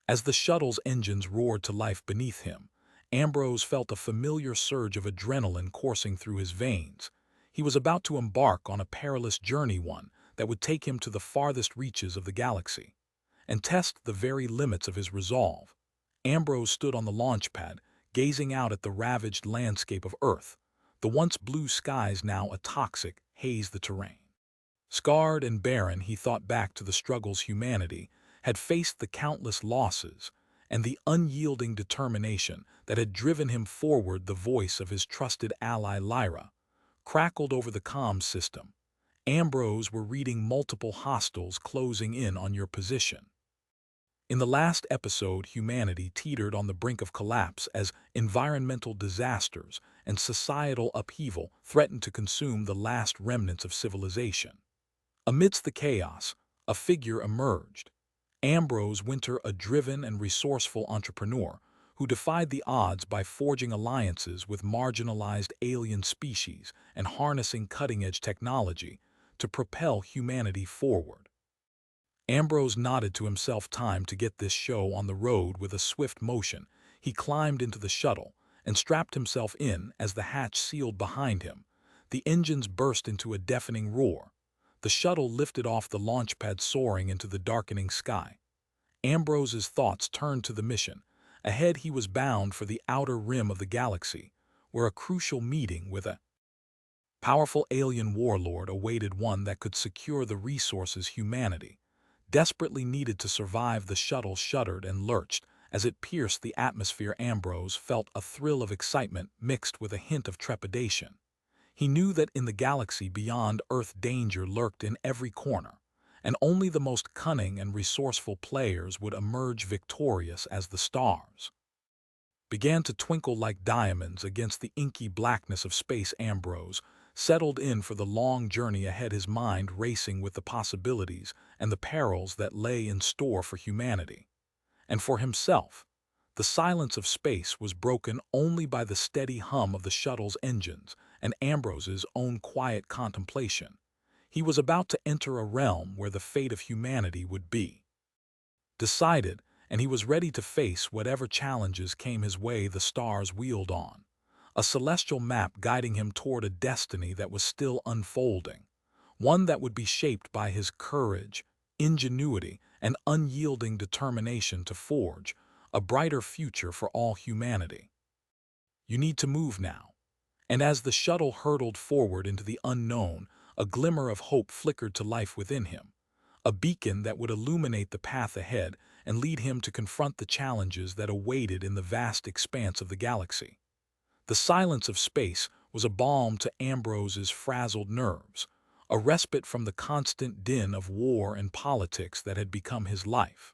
As the shuttle's engines roared to life beneath him, Ambrose felt a familiar surge of adrenaline coursing through his veins. He was about to embark on a perilous journey, one that would take him to the farthest reaches of the galaxy, and test the very limits of his resolve. Ambrose stood on the launch pad, gazing out at the ravaged landscape of Earth. The once blue skies now a toxic haze the terrain. Scarred and barren, he thought back to the struggles humanity had faced, the countless losses, and the unyielding determination that had driven him forward. The voice of his trusted ally Lyra crackled over the comm system. Ambrose, were reading multiple hostiles closing in on your position. In the last episode, humanity teetered on the brink of collapse as environmental disasters and societal upheaval threatened to consume the last remnants of civilization. Amidst the chaos, a figure emerged. Ambrose Wynter, a driven and resourceful entrepreneur who defied the odds by forging alliances with marginalized alien species and harnessing cutting-edge technology to propel humanity forward. Ambrose nodded to himself. Time to get this show on the road. With a swift motion, he climbed into the shuttle and strapped himself in. As the hatch sealed behind him, the engines burst into a deafening roar. The shuttle lifted off the launch pad, soaring into the darkening sky. Ambrose's thoughts turned to the mission. Ahead, he was bound for the outer rim of the galaxy, where a crucial meeting with a powerful alien warlord awaited, one that could secure the resources humanity desperately needed to survive. The shuttle shuddered and lurched as it pierced the atmosphere. Ambrose felt a thrill of excitement mixed with a hint of trepidation. He knew that in the galaxy beyond Earth, danger lurked in every corner, and only the most cunning and resourceful players would emerge victorious. As the stars began to twinkle like diamonds against the inky blackness of space, Ambrose settled in for the long journey ahead, his mind racing with the possibilities and the perils that lay in store for humanity. And for himself, the silence of space was broken only by the steady hum of the shuttle's engines and Ambrose's own quiet contemplation. He was about to enter a realm where the fate of humanity would be decided, and he was ready to face whatever challenges came his way. The stars wheeled on, a celestial map guiding him toward a destiny that was still unfolding, one that would be shaped by his courage, ingenuity, and unyielding determination to forge a brighter future for all humanity. You need to move now. And as the shuttle hurtled forward into the unknown, a glimmer of hope flickered to life within him, a beacon that would illuminate the path ahead and lead him to confront the challenges that awaited in the vast expanse of the galaxy. The silence of space was a balm to Ambrose's frazzled nerves, a respite from the constant din of war and politics that had become his life.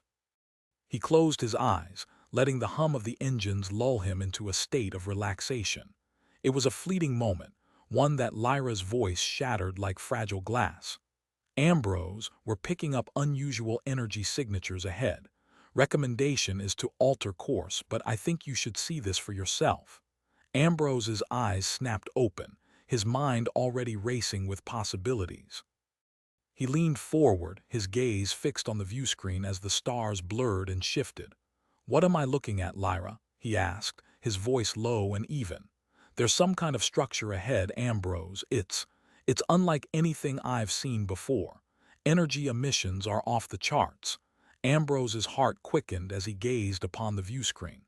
He closed his eyes, letting the hum of the engines lull him into a state of relaxation. It was a fleeting moment, one that Lyra's voice shattered like fragile glass. Ambrose, were picking up unusual energy signatures ahead. Recommendation is to alter course, but I think you should see this for yourself. Ambrose's eyes snapped open, his mind already racing with possibilities. He leaned forward, his gaze fixed on the viewscreen as the stars blurred and shifted. "What am I looking at, Lyra?" he asked, his voice low and even. "There's some kind of structure ahead, Ambrose. It's unlike anything I've seen before. Energy emissions are off the charts." Ambrose's heart quickened as he gazed upon the viewscreen.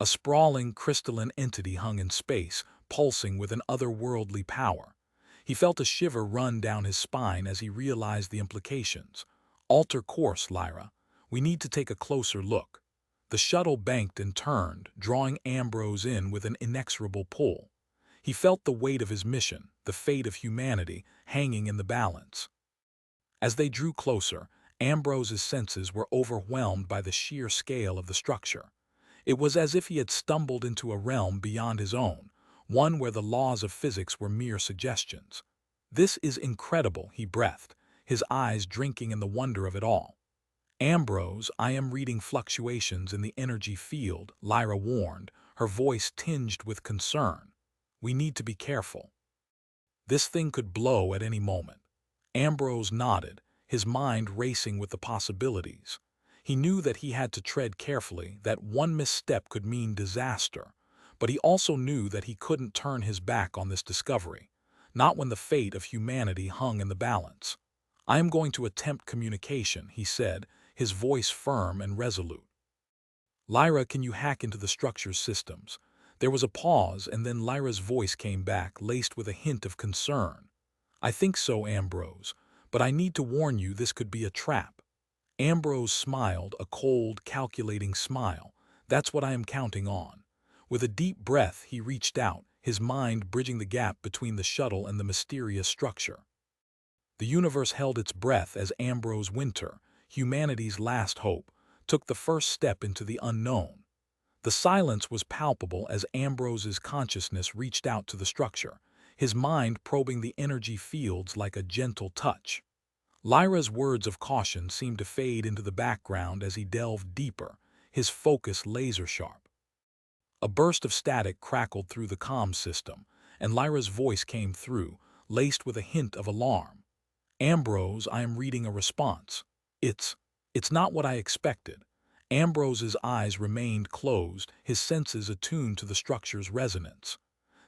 A sprawling, crystalline entity hung in space, pulsing with an otherworldly power. He felt a shiver run down his spine as he realized the implications. "Alter course, Lyra. We need to take a closer look." The shuttle banked and turned, drawing Ambrose in with an inexorable pull. He felt the weight of his mission, the fate of humanity, hanging in the balance. As they drew closer, Ambrose's senses were overwhelmed by the sheer scale of the structure. It was as if he had stumbled into a realm beyond his own, one where the laws of physics were mere suggestions. "This is incredible," he breathed, his eyes drinking in the wonder of it all. "Ambrose, I am reading fluctuations in the energy field," Lyra warned, her voice tinged with concern. "We need to be careful. This thing could blow at any moment." Ambrose nodded, his mind racing with the possibilities. He knew that he had to tread carefully, that one misstep could mean disaster, but he also knew that he couldn't turn his back on this discovery, not when the fate of humanity hung in the balance. "I am going to attempt communication," he said, his voice firm and resolute. "Lyra, can you hack into the structure's systems?" There was a pause, and then Lyra's voice came back, laced with a hint of concern. "I think so, Ambrose, but I need to warn you this could be a trap." Ambrose smiled, a cold, calculating smile. "That's what I am counting on." With a deep breath, he reached out, his mind bridging the gap between the shuttle and the mysterious structure. The universe held its breath as Ambrose Wynter, humanity's last hope, took the first step into the unknown. The silence was palpable as Ambrose's consciousness reached out to the structure, his mind probing the energy fields like a gentle touch. Lyra's words of caution seemed to fade into the background as he delved deeper, his focus laser-sharp. A burst of static crackled through the comm system, and Lyra's voice came through, laced with a hint of alarm. "Ambrose, I am reading a response. It's not what I expected." Ambrose's eyes remained closed, his senses attuned to the structure's resonance.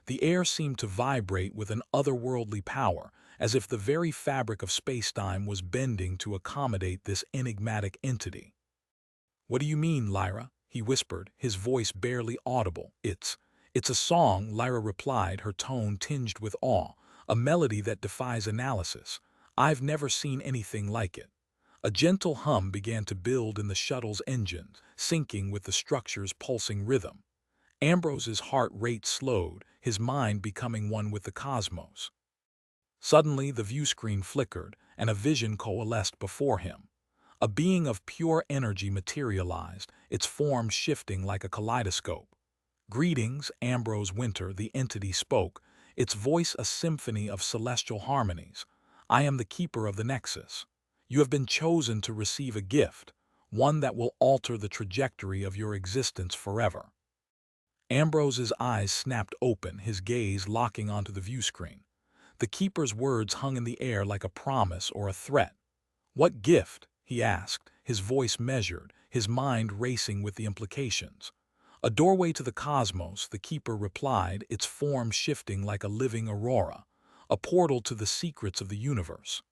The air seemed to vibrate with an otherworldly power, as if the very fabric of spacetime was bending to accommodate this enigmatic entity. "What do you mean, Lyra?" he whispered, his voice barely audible. It's a song," Lyra replied, her tone tinged with awe, "a melody that defies analysis. I've never seen anything like it." A gentle hum began to build in the shuttle's engines, syncing with the structure's pulsing rhythm. Ambrose's heart rate slowed, his mind becoming one with the cosmos. Suddenly, the viewscreen flickered, and a vision coalesced before him. A being of pure energy materialized, its form shifting like a kaleidoscope. "Greetings, Ambrose Wynter," the entity spoke, its voice a symphony of celestial harmonies. "I am the keeper of the Nexus. You have been chosen to receive a gift, one that will alter the trajectory of your existence forever." Ambrose's eyes snapped open, his gaze locking onto the viewscreen. The keeper's words hung in the air like a promise or a threat. "What gift?" he asked, his voice measured, his mind racing with the implications. "A doorway to the cosmos," the keeper replied, its form shifting like a living aurora, "a portal to the secrets of the universe."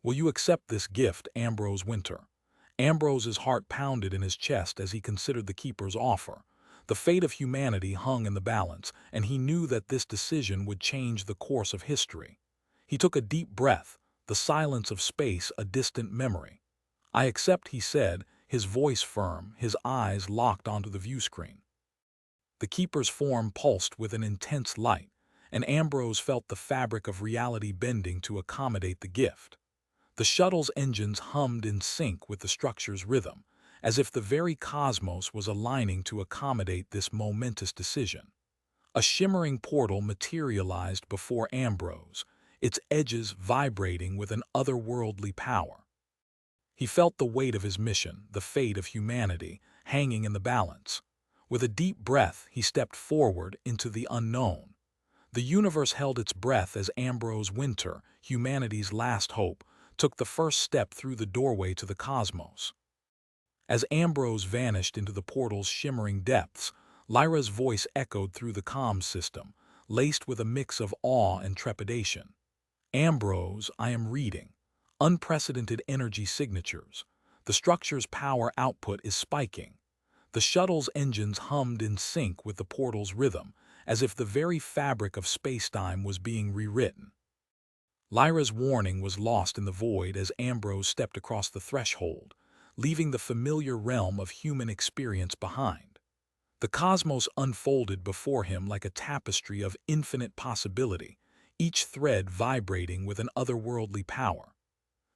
"Will you accept this gift, Ambrose Wynter?" Ambrose's heart pounded in his chest as he considered the keeper's offer. The fate of humanity hung in the balance, and he knew that this decision would change the course of history. He took a deep breath, the silence of space a distant memory. "I accept," he said, his voice firm, his eyes locked onto the viewscreen. The keeper's form pulsed with an intense light, and Ambrose felt the fabric of reality bending to accommodate the gift. The shuttle's engines hummed in sync with the structure's rhythm, as if the very cosmos was aligning to accommodate this momentous decision. A shimmering portal materialized before Ambrose, its edges vibrating with an otherworldly power. He felt the weight of his mission, the fate of humanity, hanging in the balance. With a deep breath, he stepped forward into the unknown. The universe held its breath as Ambrose Wynter, humanity's last hope, took the first step through the doorway to the cosmos. As Ambrose vanished into the portal's shimmering depths, Lyra's voice echoed through the comm system, laced with a mix of awe and trepidation. "Ambrose, I am reading. Unprecedented energy signatures. The structure's power output is spiking." The shuttle's engines hummed in sync with the portal's rhythm, as if the very fabric of spacetime was being rewritten. Lyra's warning was lost in the void as Ambrose stepped across the threshold, leaving the familiar realm of human experience behind. The cosmos unfolded before him like a tapestry of infinite possibility, each thread vibrating with an otherworldly power.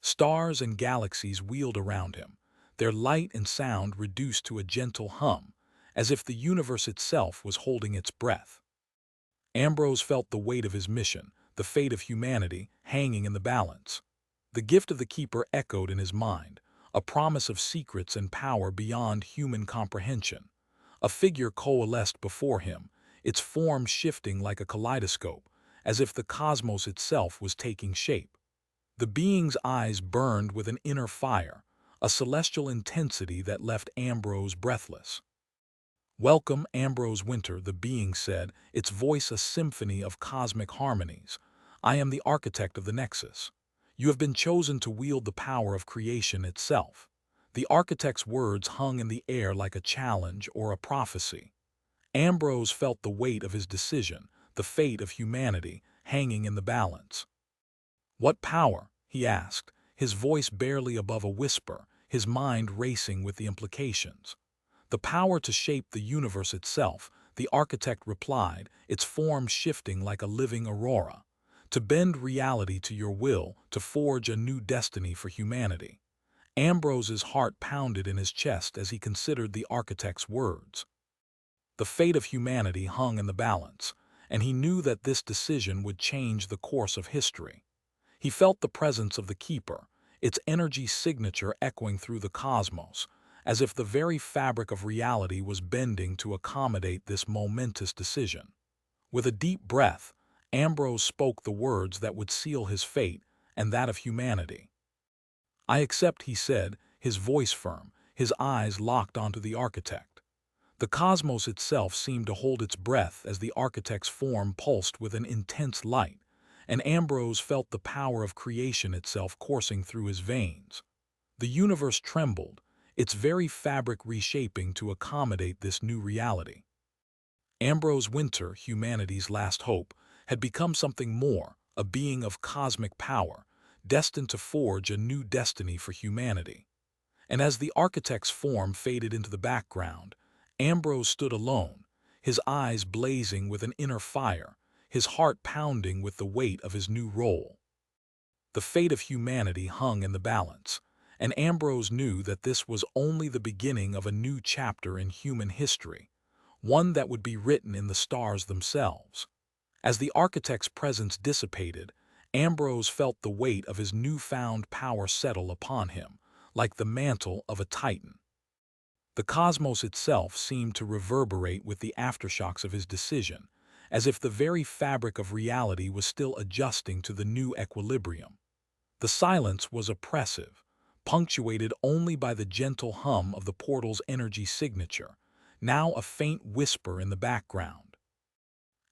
Stars and galaxies wheeled around him, their light and sound reduced to a gentle hum, as if the universe itself was holding its breath. Ambrose felt the weight of his mission, the fate of humanity, hanging in the balance. The gift of the keeper echoed in his mind, a promise of secrets and power beyond human comprehension. A figure coalesced before him, its form shifting like a kaleidoscope, as if the cosmos itself was taking shape. The being's eyes burned with an inner fire, a celestial intensity that left Ambrose breathless. "Welcome, Ambrose Wynter," the being said, its voice a symphony of cosmic harmonies. "I am the architect of the Nexus. You have been chosen to wield the power of creation itself." The architect's words hung in the air like a challenge or a prophecy. Ambrose felt the weight of his decision, the fate of humanity, hanging in the balance. "What power?" he asked, his voice barely above a whisper, his mind racing with the implications. "The power to shape the universe itself," the architect replied, its form shifting like a living aurora. "To bend reality to your will, to forge a new destiny for humanity." Ambrose's heart pounded in his chest as he considered the architect's words. The fate of humanity hung in the balance, and he knew that this decision would change the course of history. He felt the presence of the Keeper, its energy signature echoing through the cosmos, as if the very fabric of reality was bending to accommodate this momentous decision. With a deep breath, Ambrose spoke the words that would seal his fate and that of humanity. "I accept," he said, his voice firm, his eyes locked onto the architect. The cosmos itself seemed to hold its breath as the architect's form pulsed with an intense light, and Ambrose felt the power of creation itself coursing through his veins. The universe trembled, its very fabric reshaping to accommodate this new reality. Ambrose Wynter, humanity's last hope, had become something more, a being of cosmic power, destined to forge a new destiny for humanity. And as the architect's form faded into the background, Ambrose stood alone, his eyes blazing with an inner fire, his heart pounding with the weight of his new role. The fate of humanity hung in the balance, and Ambrose knew that this was only the beginning of a new chapter in human history, one that would be written in the stars themselves. As the architect's presence dissipated, Ambrose felt the weight of his newfound power settle upon him, like the mantle of a titan. The cosmos itself seemed to reverberate with the aftershocks of his decision, as if the very fabric of reality was still adjusting to the new equilibrium. The silence was oppressive, punctuated only by the gentle hum of the portal's energy signature, now a faint whisper in the background.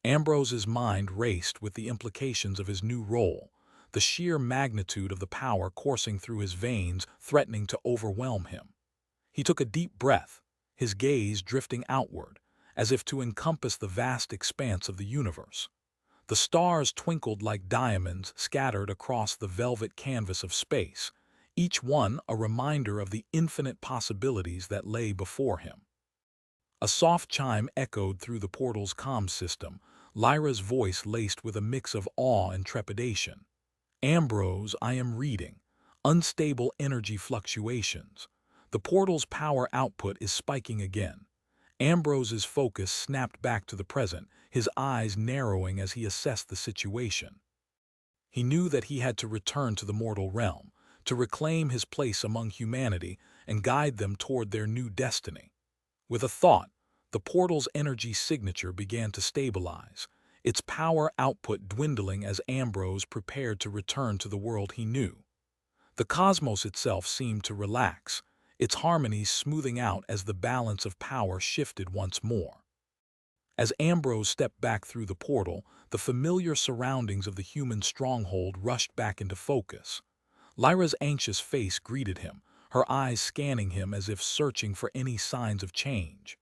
Ambrose's mind raced with the implications of his new role, the sheer magnitude of the power coursing through his veins threatening to overwhelm him. He took a deep breath, his gaze drifting outward, as if to encompass the vast expanse of the universe. The stars twinkled like diamonds scattered across the velvet canvas of space, each one a reminder of the infinite possibilities that lay before him. A soft chime echoed through the portal's comm system, Lyra's voice laced with a mix of awe and trepidation. "Ambrose, I am reading. Unstable energy fluctuations. The portal's power output is spiking again." Ambrose's focus snapped back to the present, his eyes narrowing as he assessed the situation. He knew that he had to return to the mortal realm, to reclaim his place among humanity and guide them toward their new destiny. With a thought, the portal's energy signature began to stabilize, its power output dwindling as Ambrose prepared to return to the world he knew. The cosmos itself seemed to relax, its harmonies smoothing out as the balance of power shifted once more. As Ambrose stepped back through the portal, the familiar surroundings of the human stronghold rushed back into focus. Lyra's anxious face greeted him, her eyes scanning him as if searching for any signs of change.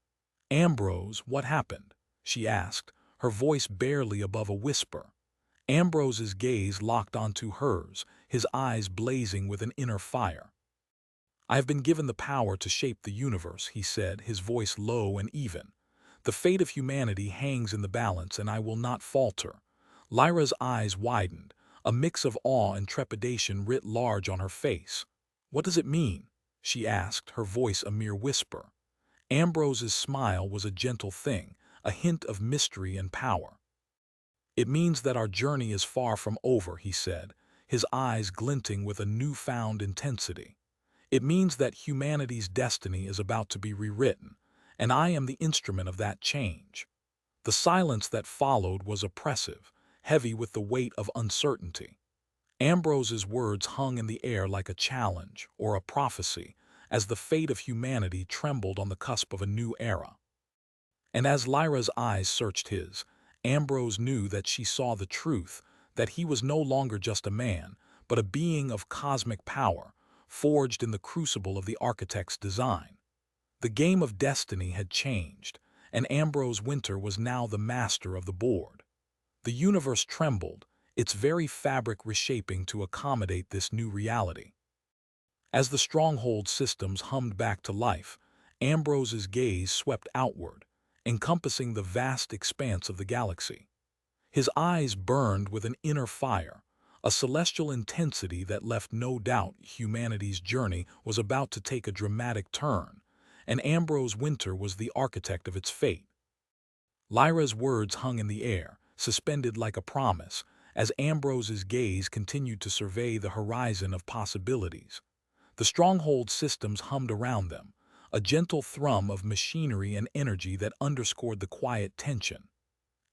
"Ambrose, what happened?" she asked, her voice barely above a whisper. Ambrose's gaze locked onto hers, his eyes blazing with an inner fire. "I have been given the power to shape the universe," he said, his voice low and even. "The fate of humanity hangs in the balance, and I will not falter." Lyra's eyes widened, a mix of awe and trepidation writ large on her face. "What does it mean?" she asked, her voice a mere whisper. Ambrose's smile was a gentle thing, a hint of mystery and power. "It means that our journey is far from over," he said, his eyes glinting with a newfound intensity. "It means that humanity's destiny is about to be rewritten, and I am the instrument of that change." The silence that followed was oppressive, heavy with the weight of uncertainty. Ambrose's words hung in the air like a challenge or a prophecy as the fate of humanity trembled on the cusp of a new era. And as Lyra's eyes searched his, Ambrose knew that she saw the truth, that he was no longer just a man, but a being of cosmic power, forged in the crucible of the architect's design. The game of destiny had changed, and Ambrose Wynter was now the master of the board. The universe trembled, its very fabric reshaping to accommodate this new reality. As the stronghold systems hummed back to life, Ambrose's gaze swept outward, encompassing the vast expanse of the galaxy. His eyes burned with an inner fire, a celestial intensity that left no doubt humanity's journey was about to take a dramatic turn, and Ambrose Wynter was the architect of its fate. Lyra's words hung in the air, suspended like a promise, as Ambrose's gaze continued to survey the horizon of possibilities. The stronghold systems hummed around them, a gentle thrum of machinery and energy that underscored the quiet tension.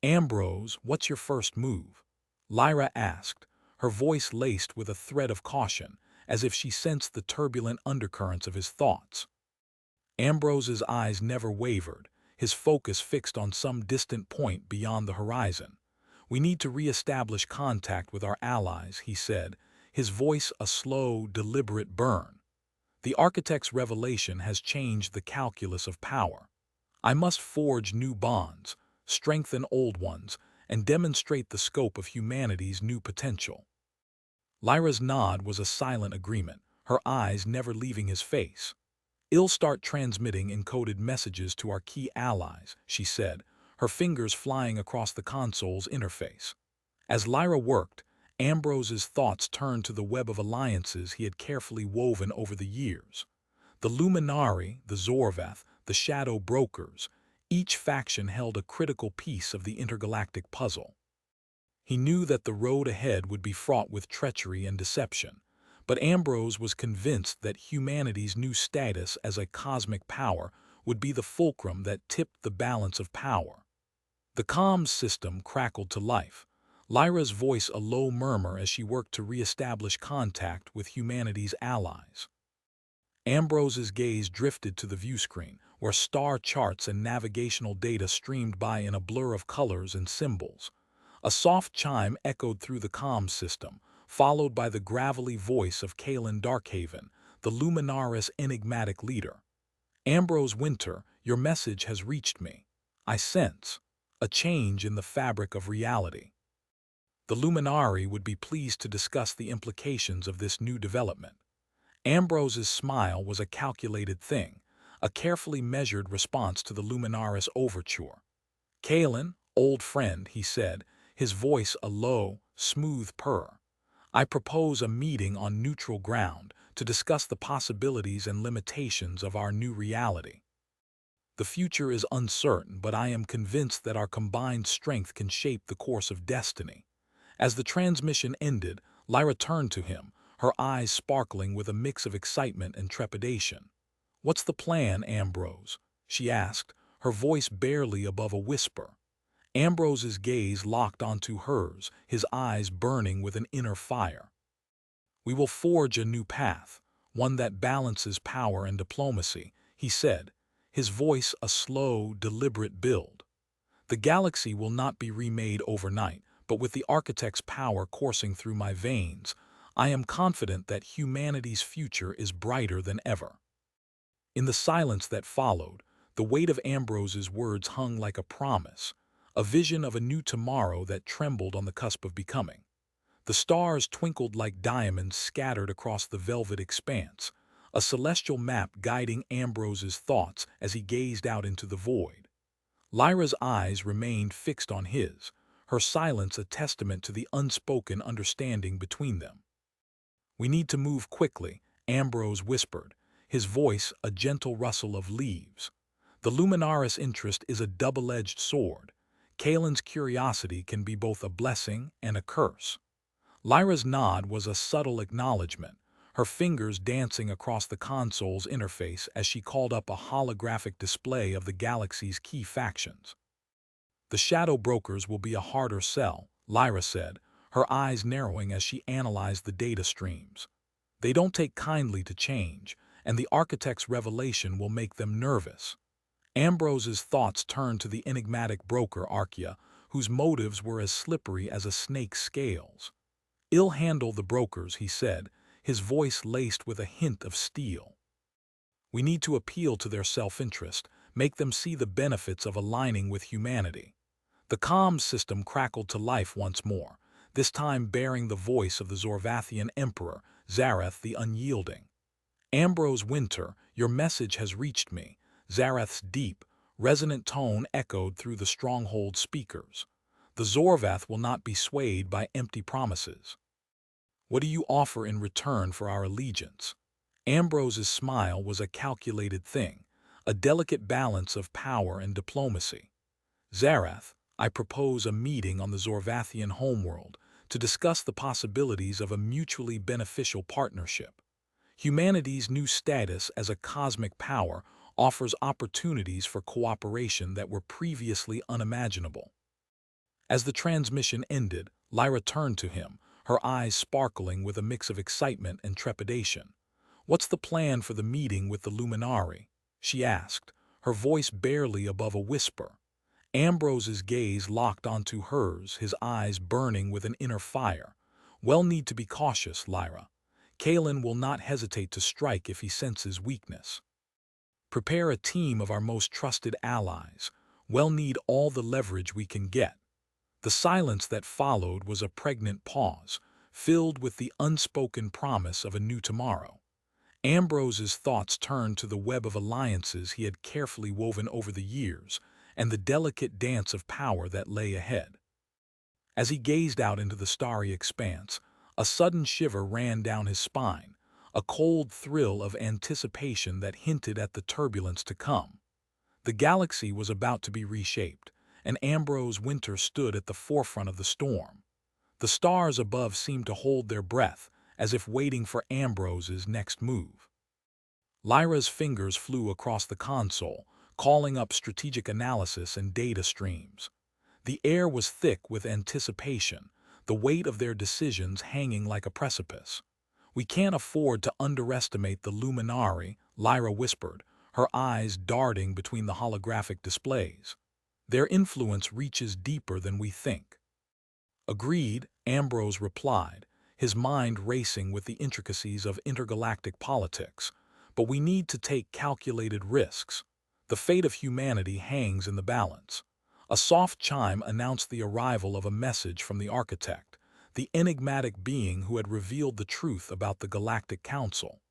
"Ambrose, what's your first move?" Lyra asked, her voice laced with a thread of caution, as if she sensed the turbulent undercurrents of his thoughts. Ambrose's eyes never wavered, his focus fixed on some distant point beyond the horizon. "We need to re-establish contact with our allies," he said, his voice a slow, deliberate burn. "The architect's revelation has changed the calculus of power. I must forge new bonds, strengthen old ones, and demonstrate the scope of humanity's new potential." Lyra's nod was a silent agreement, her eyes never leaving his face. "I'll start transmitting encoded messages to our key allies," she said, her fingers flying across the console's interface. As Lyra worked, Ambrose's thoughts turned to the web of alliances he had carefully woven over the years. The Luminari, the Zorvath, the Shadow Brokers, each faction held a critical piece of the intergalactic puzzle. He knew that the road ahead would be fraught with treachery and deception, but Ambrose was convinced that humanity's new status as a cosmic power would be the fulcrum that tipped the balance of power. The comms system crackled to life, Lyra's voice a low murmur as she worked to re-establish contact with humanity's allies. Ambrose's gaze drifted to the viewscreen, where star charts and navigational data streamed by in a blur of colors and symbols. A soft chime echoed through the comms system, followed by the gravelly voice of Kaelin Darkhaven, the Luminaris enigmatic leader. "Ambrose Wynter, your message has reached me. I sense a change in the fabric of reality." The Luminari would be pleased to discuss the implications of this new development. Ambrose's smile was a calculated thing, a carefully measured response to the Luminaris overture. "Kaelin, old friend," he said, his voice a low, smooth purr. "I propose a meeting on neutral ground to discuss the possibilities and limitations of our new reality. The future is uncertain, but I am convinced that our combined strength can shape the course of destiny." As the transmission ended, Lyra turned to him, her eyes sparkling with a mix of excitement and trepidation. "What's the plan, Ambrose?" she asked, her voice barely above a whisper. Ambrose's gaze locked onto hers, his eyes burning with an inner fire. "We will forge a new path, one that balances power and diplomacy," he said, his voice a slow, deliberate build. "The galaxy will not be remade overnight, but with the architect's power coursing through my veins, I am confident that humanity's future is brighter than ever." In the silence that followed, the weight of Ambrose's words hung like a promise, a vision of a new tomorrow that trembled on the cusp of becoming. The stars twinkled like diamonds scattered across the velvet expanse, a celestial map guiding Ambrose's thoughts as he gazed out into the void. Lyra's eyes remained fixed on his, her silence a testament to the unspoken understanding between them. "We need to move quickly," Ambrose whispered, his voice a gentle rustle of leaves. "The Luminaris interest is a double-edged sword. Kaelin's curiosity can be both a blessing and a curse." Lyra's nod was a subtle acknowledgement, her fingers dancing across the console's interface as she called up a holographic display of the galaxy's key factions. "The Shadow Brokers will be a harder sell," Lyra said, her eyes narrowing as she analyzed the data streams. They don't take kindly to change, and the architect's revelation will make them nervous. Ambrose's thoughts turned to the enigmatic broker Archaea, whose motives were as slippery as a snake's scales. "Ill handle the brokers," he said, his voice laced with a hint of steel. "We need to appeal to their self-interest, make them see the benefits of aligning with humanity." The comms system crackled to life once more, this time bearing the voice of the Zorvathian Emperor, Zareth the Unyielding. "Ambrose Wynter, your message has reached me." Zareth's deep, resonant tone echoed through the stronghold speakers. "The Zorvath will not be swayed by empty promises." "What do you offer in return for our allegiance?" Ambrose's smile was a calculated thing, a delicate balance of power and diplomacy. "Zareth, I propose a meeting on the Zorvathian homeworld to discuss the possibilities of a mutually beneficial partnership. Humanity's new status as a cosmic power offers opportunities for cooperation that were previously unimaginable." As the transmission ended, Lyra turned to him, her eyes sparkling with a mix of excitement and trepidation. "What's the plan for the meeting with the Luminari?" she asked, her voice barely above a whisper. Ambrose's gaze locked onto hers, his eyes burning with an inner fire. "We'll need to be cautious, Lyra. Kalen will not hesitate to strike if he senses weakness. Prepare a team of our most trusted allies. We'll need all the leverage we can get." The silence that followed was a pregnant pause, filled with the unspoken promise of a new tomorrow. Ambrose's thoughts turned to the web of alliances he had carefully woven over the years, and the delicate dance of power that lay ahead. As he gazed out into the starry expanse, a sudden shiver ran down his spine, a cold thrill of anticipation that hinted at the turbulence to come. The galaxy was about to be reshaped, and Ambrose Wynter stood at the forefront of the storm. The stars above seemed to hold their breath, as if waiting for Ambrose's next move. Lyra's fingers flew across the console, calling up strategic analysis and data streams. The air was thick with anticipation, the weight of their decisions hanging like a precipice. "We can't afford to underestimate the Luminari," Lyra whispered, her eyes darting between the holographic displays. "Their influence reaches deeper than we think." "Agreed," Ambrose replied, his mind racing with the intricacies of intergalactic politics. "But we need to take calculated risks. The fate of humanity hangs in the balance." A soft chime announced the arrival of a message from the architect, the enigmatic being who had revealed the truth about the Galactic Council.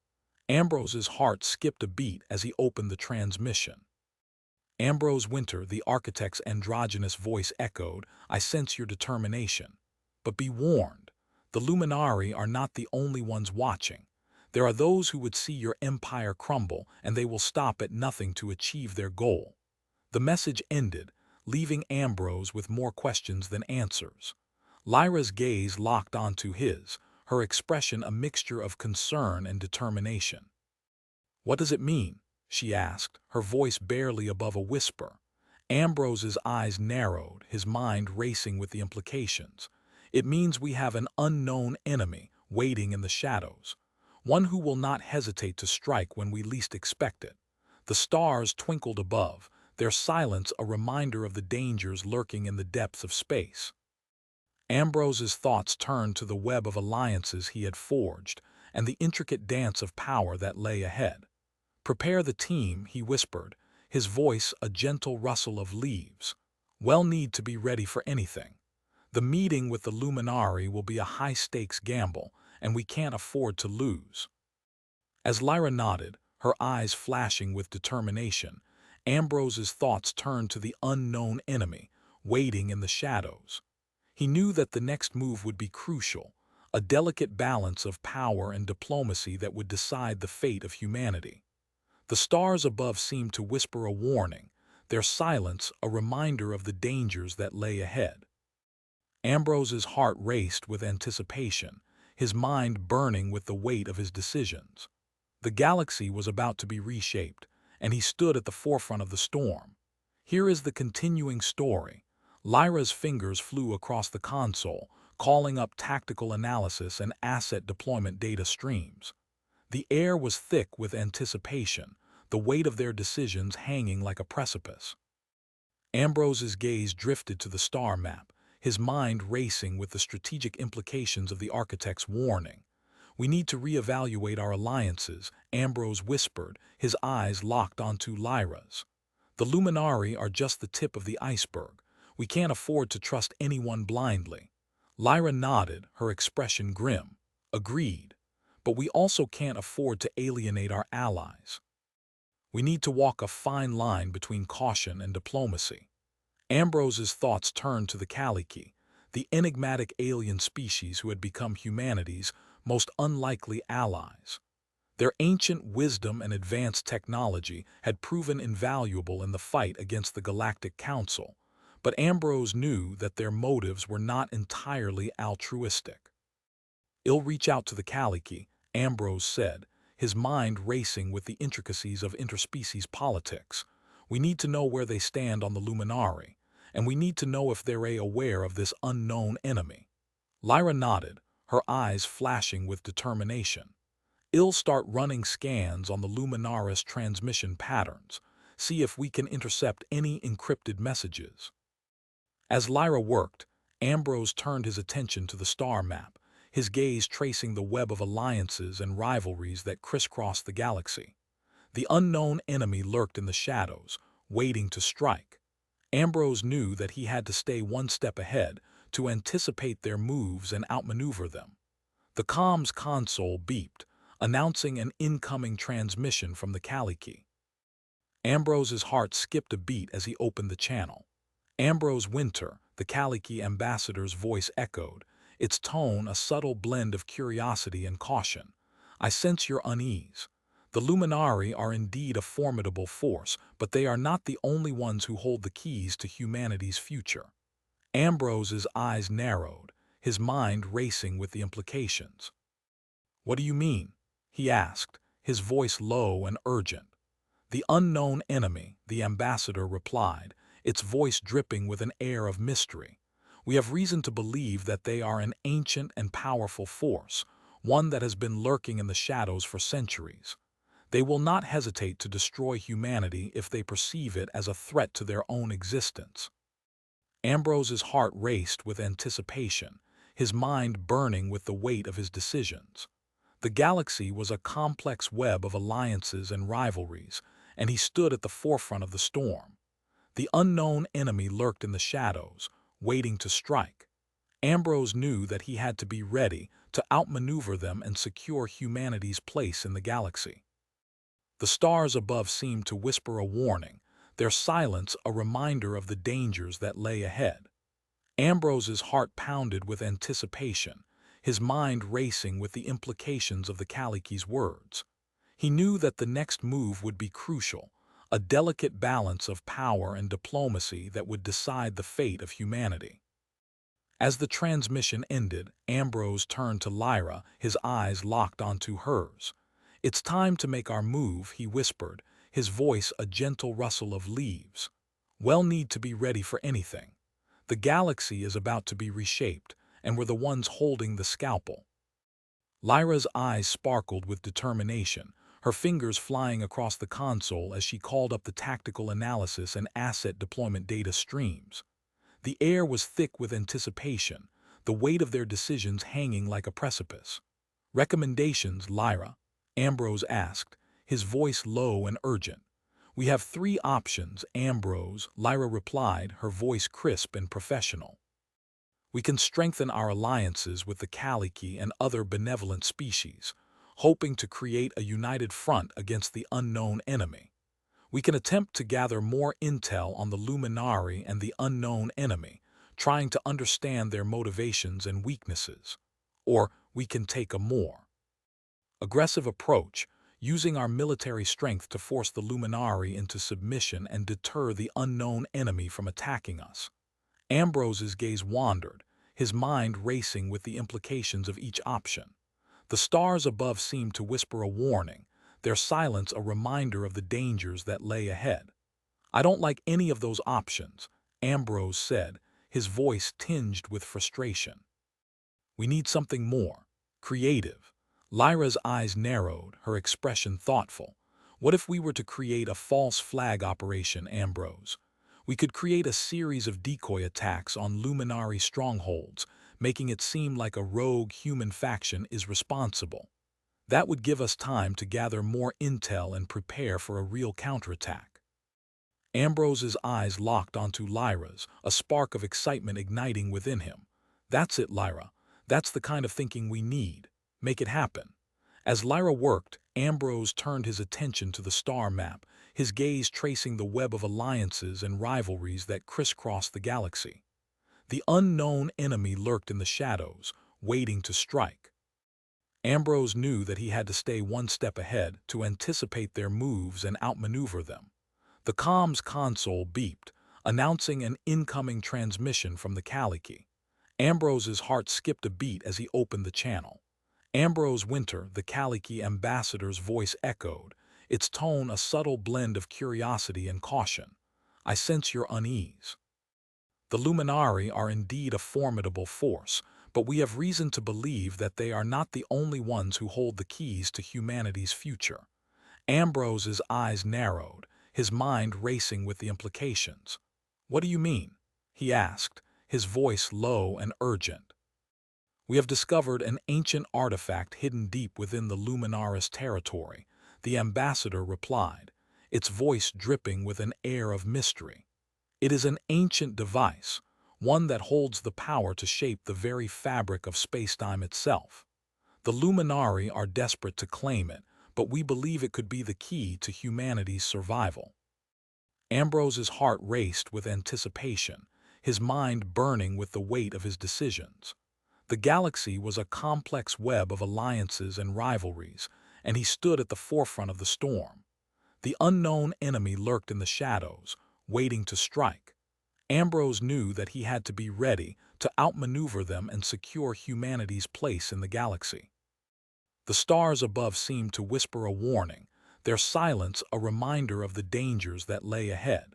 Ambrose's heart skipped a beat as he opened the transmission. "Ambrose Wynter," the architect's androgynous voice echoed, "I sense your determination. But be warned, the Luminari are not the only ones watching. There are those who would see your empire crumble, and they will stop at nothing to achieve their goal." The message ended, leaving Ambrose with more questions than answers. Lyra's gaze locked onto his, her expression a mixture of concern and determination. "What does it mean?" she asked, her voice barely above a whisper. Ambrose's eyes narrowed, his mind racing with the implications. "It means we have an unknown enemy waiting in the shadows, one who will not hesitate to strike when we least expect it." The stars twinkled above, their silence a reminder of the dangers lurking in the depths of space. Ambrose's thoughts turned to the web of alliances he had forged and the intricate dance of power that lay ahead. "Prepare the team," he whispered, his voice a gentle rustle of leaves. "We'll need to be ready for anything. The meeting with the Luminari will be a high-stakes gamble, and we can't afford to lose." As Lyra nodded, her eyes flashing with determination, Ambrose's thoughts turned to the unknown enemy, waiting in the shadows. He knew that the next move would be crucial, a delicate balance of power and diplomacy that would decide the fate of humanity. The stars above seemed to whisper a warning, their silence a reminder of the dangers that lay ahead. Ambrose's heart raced with anticipation, his mind burning with the weight of his decisions. The galaxy was about to be reshaped, and he stood at the forefront of the storm. Here is the continuing story. Lyra's fingers flew across the console, calling up tactical analysis and asset deployment data streams. The air was thick with anticipation, the weight of their decisions hanging like a precipice. Ambrose's gaze drifted to the star map, his mind racing with the strategic implications of the architect's warning. "We need to reevaluate our alliances," Ambrose whispered, his eyes locked onto Lyra's. "The Luminari are just the tip of the iceberg. We can't afford to trust anyone blindly." Lyra nodded, her expression grim. "Agreed. But we also can't afford to alienate our allies. We need to walk a fine line between caution and diplomacy." Ambrose's thoughts turned to the Galactic, the enigmatic alien species who had become humanity's most unlikely allies. Their ancient wisdom and advanced technology had proven invaluable in the fight against the Galactic Council, but Ambrose knew that their motives were not entirely altruistic. "I'll reach out to the Galactic," Ambrose said, his mind racing with the intricacies of interspecies politics. "We need to know where they stand on the Luminari, and we need to know if they're aware of this unknown enemy." Lyra nodded, her eyes flashing with determination. "I'll start running scans on the Luminaris transmission patterns, see if we can intercept any encrypted messages." As Lyra worked, Ambrose turned his attention to the star map, his gaze tracing the web of alliances and rivalries that crisscrossed the galaxy. The unknown enemy lurked in the shadows, waiting to strike. Ambrose knew that he had to stay one step ahead, to anticipate their moves and outmaneuver them. The comms console beeped, announcing an incoming transmission from the Galactic. Ambrose's heart skipped a beat as he opened the channel. Ambrose Wynter, the Galactic ambassador's voice echoed, its tone a subtle blend of curiosity and caution. "I sense your unease. The Luminari are indeed a formidable force, but they are not the only ones who hold the keys to humanity's future." Ambrose's eyes narrowed, his mind racing with the implications. "What do you mean?" he asked, his voice low and urgent. "The unknown enemy," the ambassador replied, its voice dripping with an air of mystery. "We have reason to believe that they are an ancient and powerful force, one that has been lurking in the shadows for centuries. They will not hesitate to destroy humanity if they perceive it as a threat to their own existence." Ambrose's heart raced with anticipation, his mind burning with the weight of his decisions. The galaxy was a complex web of alliances and rivalries, and he stood at the forefront of the storm. The unknown enemy lurked in the shadows, waiting to strike. Ambrose knew that he had to be ready to outmaneuver them and secure humanity's place in the galaxy. The stars above seemed to whisper a warning, their silence a reminder of the dangers that lay ahead. Ambrose's heart pounded with anticipation, his mind racing with the implications of the Galactic's words. He knew that the next move would be crucial, a delicate balance of power and diplomacy that would decide the fate of humanity. As the transmission ended, Ambrose turned to Lyra, his eyes locked onto hers. "It's time to make our move," he whispered, his voice a gentle rustle of leaves. "We'll need to be ready for anything. The galaxy is about to be reshaped, and we're the ones holding the scalpel." Lyra's eyes sparkled with determination, her fingers flying across the console as she called up the tactical analysis and asset deployment data streams. The air was thick with anticipation, the weight of their decisions hanging like a precipice. "Recommendations, Lyra?" Ambrose asked, his voice low and urgent. "We have three options, Ambrose," Lyra replied, her voice crisp and professional. "We can strengthen our alliances with the Galactic and other benevolent species, hoping to create a united front against the unknown enemy. We can attempt to gather more intel on the Luminari and the unknown enemy, trying to understand their motivations and weaknesses. Or we can take a more aggressive approach, using our military strength to force the Luminari into submission and deter the unknown enemy from attacking us." Ambrose's gaze wandered, his mind racing with the implications of each option. The stars above seemed to whisper a warning, their silence a reminder of the dangers that lay ahead. "I don't like any of those options," Ambrose said, his voice tinged with frustration. We need something more. Creative. Lyra's eyes narrowed, her expression thoughtful. What if we were to create a false flag operation, Ambrose? We could create a series of decoy attacks on Luminari strongholds, making it seem like a rogue human faction is responsible. That would give us time to gather more intel and prepare for a real counterattack. Ambrose's eyes locked onto Lyra's, a spark of excitement igniting within him. That's it, Lyra. That's the kind of thinking we need. Make it happen. As Lyra worked, Ambrose turned his attention to the star map, his gaze tracing the web of alliances and rivalries that crisscrossed the galaxy. The unknown enemy lurked in the shadows, waiting to strike. Ambrose knew that he had to stay one step ahead to anticipate their moves and outmaneuver them. The comms console beeped, announcing an incoming transmission from the Galactic. Ambrose's heart skipped a beat as he opened the channel. Ambrose Wynter, the Galactic ambassador's voice echoed, its tone a subtle blend of curiosity and caution. I sense your unease. The Luminari are indeed a formidable force, but we have reason to believe that they are not the only ones who hold the keys to humanity's future. Ambrose's eyes narrowed, his mind racing with the implications. What do you mean? He asked, his voice low and urgent. We have discovered an ancient artifact hidden deep within the Luminaris territory, the ambassador replied, its voice dripping with an air of mystery. It is an ancient device, one that holds the power to shape the very fabric of spacetime itself. The Luminari are desperate to claim it, but we believe it could be the key to humanity's survival. Ambrose's heart raced with anticipation, his mind burning with the weight of his decisions. The galaxy was a complex web of alliances and rivalries, and he stood at the forefront of the storm. The unknown enemy lurked in the shadows, waiting to strike. Ambrose knew that he had to be ready to outmaneuver them and secure humanity's place in the galaxy. The stars above seemed to whisper a warning, their silence a reminder of the dangers that lay ahead.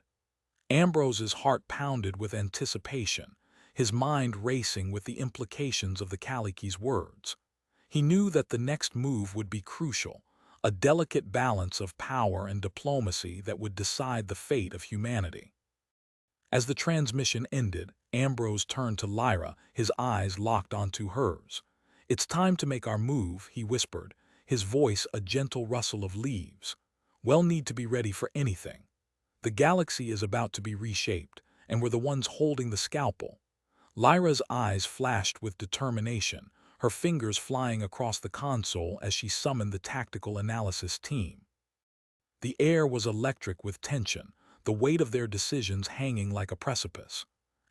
Ambrose's heart pounded with anticipation, his mind racing with the implications of the Galactic's words. He knew that the next move would be crucial, a delicate balance of power and diplomacy that would decide the fate of humanity. As the transmission ended, Ambrose turned to Lyra, his eyes locked onto hers. It's time to make our move, he whispered, his voice a gentle rustle of leaves. We'll need to be ready for anything. The galaxy is about to be reshaped, and we're the ones holding the scalpel. Lyra's eyes flashed with determination, her fingers flying across the console as she summoned the tactical analysis team. The air was electric with tension, the weight of their decisions hanging like a precipice.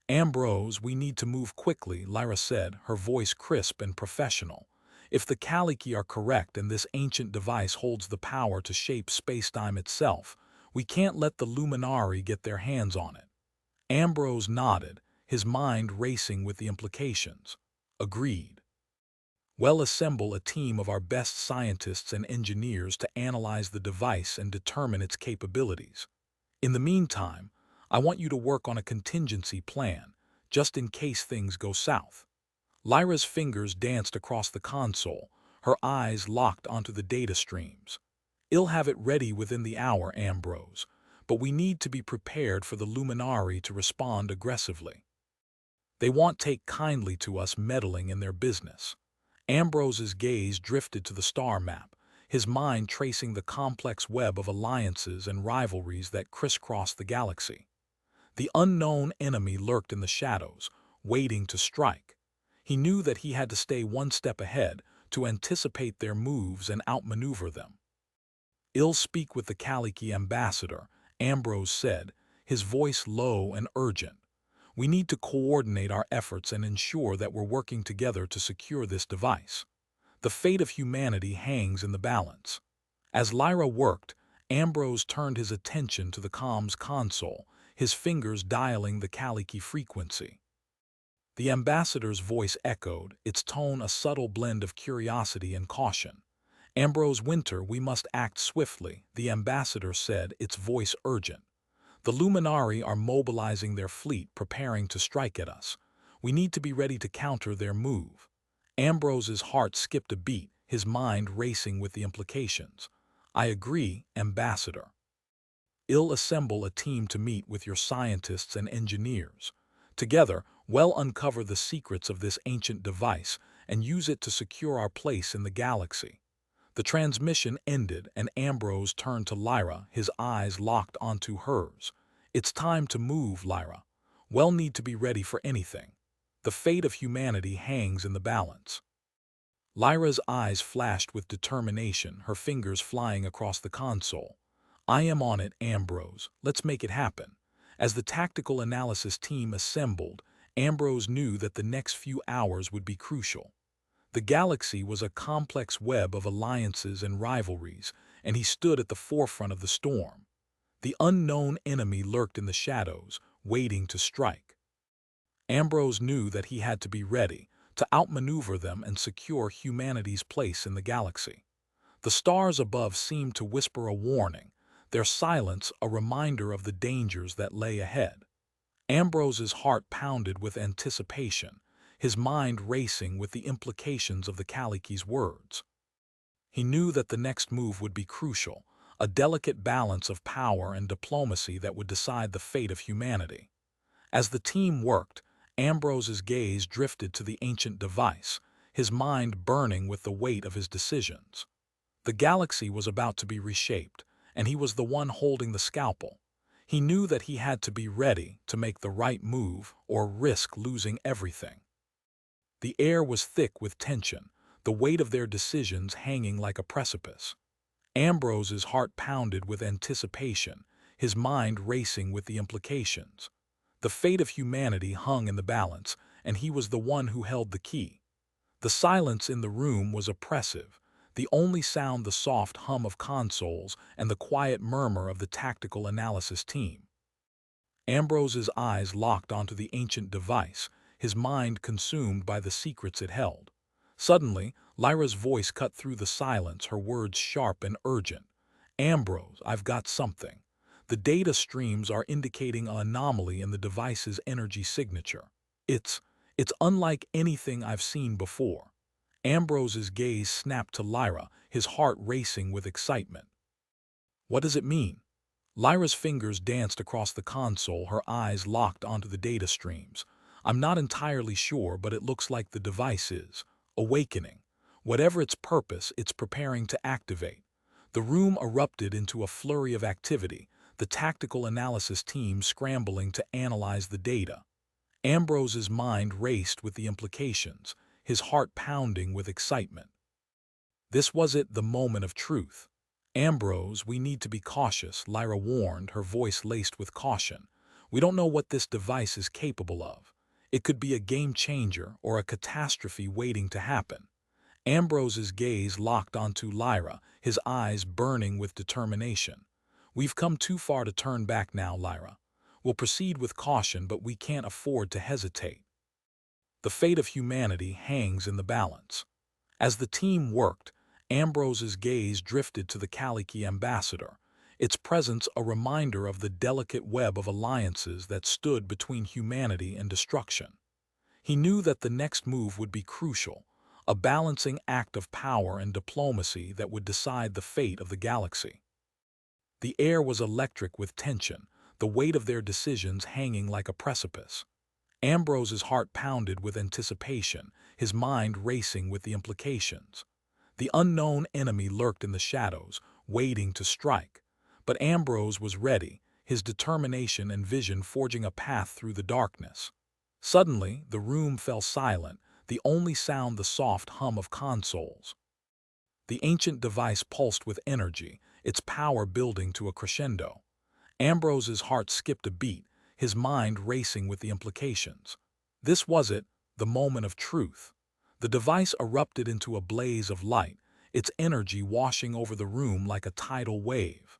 Ambrose, we need to move quickly, Lyra said, her voice crisp and professional. If the Galactic are correct and this ancient device holds the power to shape spacetime itself, we can't let the Luminari get their hands on it. Ambrose nodded, his mind racing with the implications. Agreed. We'll assemble a team of our best scientists and engineers to analyze the device and determine its capabilities. In the meantime, I want you to work on a contingency plan, just in case things go south. Lyra's fingers danced across the console, her eyes locked onto the data streams. I'll have it ready within the hour, Ambrose, but we need to be prepared for the Luminari to respond aggressively. They won't take kindly to us meddling in their business. Ambrose's gaze drifted to the star map, his mind tracing the complex web of alliances and rivalries that crisscrossed the galaxy. The unknown enemy lurked in the shadows, waiting to strike. He knew that he had to stay one step ahead to anticipate their moves and outmaneuver them. I'll speak with the Galactic ambassador, Ambrose said, his voice low and urgent. We need to coordinate our efforts and ensure that we're working together to secure this device. The fate of humanity hangs in the balance. As Lyra worked, Ambrose turned his attention to the comms console, his fingers dialing the Galactic frequency. The ambassador's voice echoed, its tone a subtle blend of curiosity and caution. Ambrose Wynter, we must act swiftly, the ambassador said, its voice urgent. The Luminari are mobilizing their fleet, preparing to strike at us. We need to be ready to counter their move. Ambrose's heart skipped a beat, his mind racing with the implications. I agree, Ambassador. I'll assemble a team to meet with your scientists and engineers. Together, we'll uncover the secrets of this ancient device and use it to secure our place in the galaxy. The transmission ended and Ambrose turned to Lyra, his eyes locked onto hers. It's time to move, Lyra. We'll need to be ready for anything. The fate of humanity hangs in the balance. Lyra's eyes flashed with determination, her fingers flying across the console. I am on it, Ambrose. Let's make it happen. As the tactical analysis team assembled, Ambrose knew that the next few hours would be crucial. The galaxy was a complex web of alliances and rivalries, and he stood at the forefront of the storm. The unknown enemy lurked in the shadows, waiting to strike. Ambrose knew that he had to be ready to outmaneuver them and secure humanity's place in the galaxy. The stars above seemed to whisper a warning, their silence a reminder of the dangers that lay ahead. Ambrose's heart pounded with anticipation, his mind racing with the implications of the Kaliki's words. He knew that the next move would be crucial, a delicate balance of power and diplomacy that would decide the fate of humanity. As the team worked, Ambrose's gaze drifted to the ancient device, his mind burning with the weight of his decisions. The galaxy was about to be reshaped, and he was the one holding the scalpel. He knew that he had to be ready to make the right move or risk losing everything. The air was thick with tension, the weight of their decisions hanging like a precipice. Ambrose's heart pounded with anticipation, his mind racing with the implications. The fate of humanity hung in the balance, and he was the one who held the key. The silence in the room was oppressive, the only sound the soft hum of consoles and the quiet murmur of the tactical analysis team. Ambrose's eyes locked onto the ancient device, his mind consumed by the secrets it held. Suddenly, Lyra's voice cut through the silence, her words sharp and urgent. Ambrose, I've got something. The data streams are indicating an anomaly in the device's energy signature. It's unlike anything I've seen before. Ambrose's gaze snapped to Lyra, his heart racing with excitement. What does it mean? Lyra's fingers danced across the console, her eyes locked onto the data streams. I'm not entirely sure, but it looks like the device is awakening. Whatever its purpose, it's preparing to activate. The room erupted into a flurry of activity, the tactical analysis team scrambling to analyze the data. Ambrose's mind raced with the implications, his heart pounding with excitement. This was it, the moment of truth. Ambrose, we need to be cautious, Lyra warned, her voice laced with caution. We don't know what this device is capable of. It could be a game changer or a catastrophe waiting to happen. Ambrose's gaze locked onto Lyra, his eyes burning with determination. We've come too far to turn back now, Lyra. We'll proceed with caution, but we can't afford to hesitate. The fate of humanity hangs in the balance. As the team worked, Ambrose's gaze drifted to the Kaliki ambassador, its presence a reminder of the delicate web of alliances that stood between humanity and destruction. He knew that the next move would be crucial, a balancing act of power and diplomacy that would decide the fate of the galaxy. The air was electric with tension, the weight of their decisions hanging like a precipice. Ambrose's heart pounded with anticipation, his mind racing with the implications. The unknown enemy lurked in the shadows, waiting to strike. But Ambrose was ready, his determination and vision forging a path through the darkness. Suddenly, the room fell silent, the only sound the soft hum of consoles. The ancient device pulsed with energy, its power building to a crescendo. Ambrose's heart skipped a beat, his mind racing with the implications. This was it, the moment of truth. The device erupted into a blaze of light, its energy washing over the room like a tidal wave.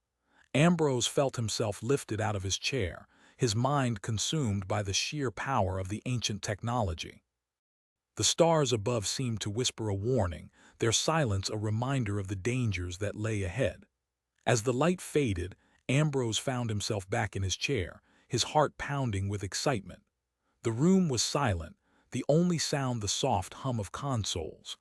Ambrose felt himself lifted out of his chair, his mind consumed by the sheer power of the ancient technology. The stars above seemed to whisper a warning, their silence a reminder of the dangers that lay ahead. As the light faded, Ambrose found himself back in his chair, his heart pounding with excitement. The room was silent, the only sound the soft hum of consoles.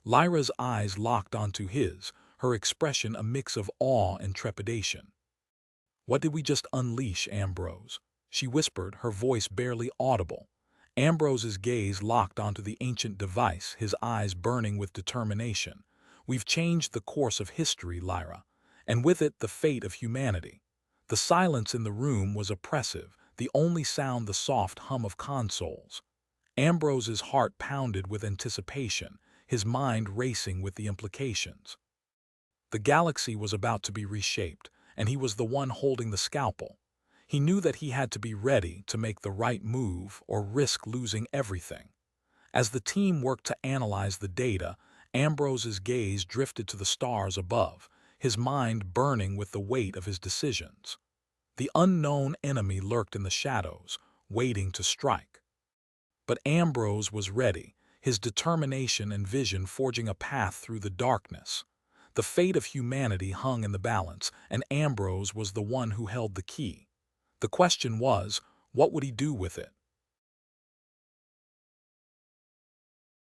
Lyra's eyes locked onto his, her expression a mix of awe and trepidation. "What did we just unleash, Ambrose?" she whispered, her voice barely audible. Ambrose's gaze locked onto the ancient device, his eyes burning with determination. "We've changed the course of history, Lyra, and with it the fate of humanity." The silence in the room was oppressive, the only sound the soft hum of consoles. Ambrose's heart pounded with anticipation, his mind racing with the implications. The galaxy was about to be reshaped, and he was the one holding the scalpel. He knew that he had to be ready to make the right move or risk losing everything. As the team worked to analyze the data, Ambrose's gaze drifted to the stars above, his mind burning with the weight of his decisions. The unknown enemy lurked in the shadows, waiting to strike. But Ambrose was ready, his determination and vision forging a path through the darkness. The fate of humanity hung in the balance, and Ambrose was the one who held the key. The question was, what would he do with it?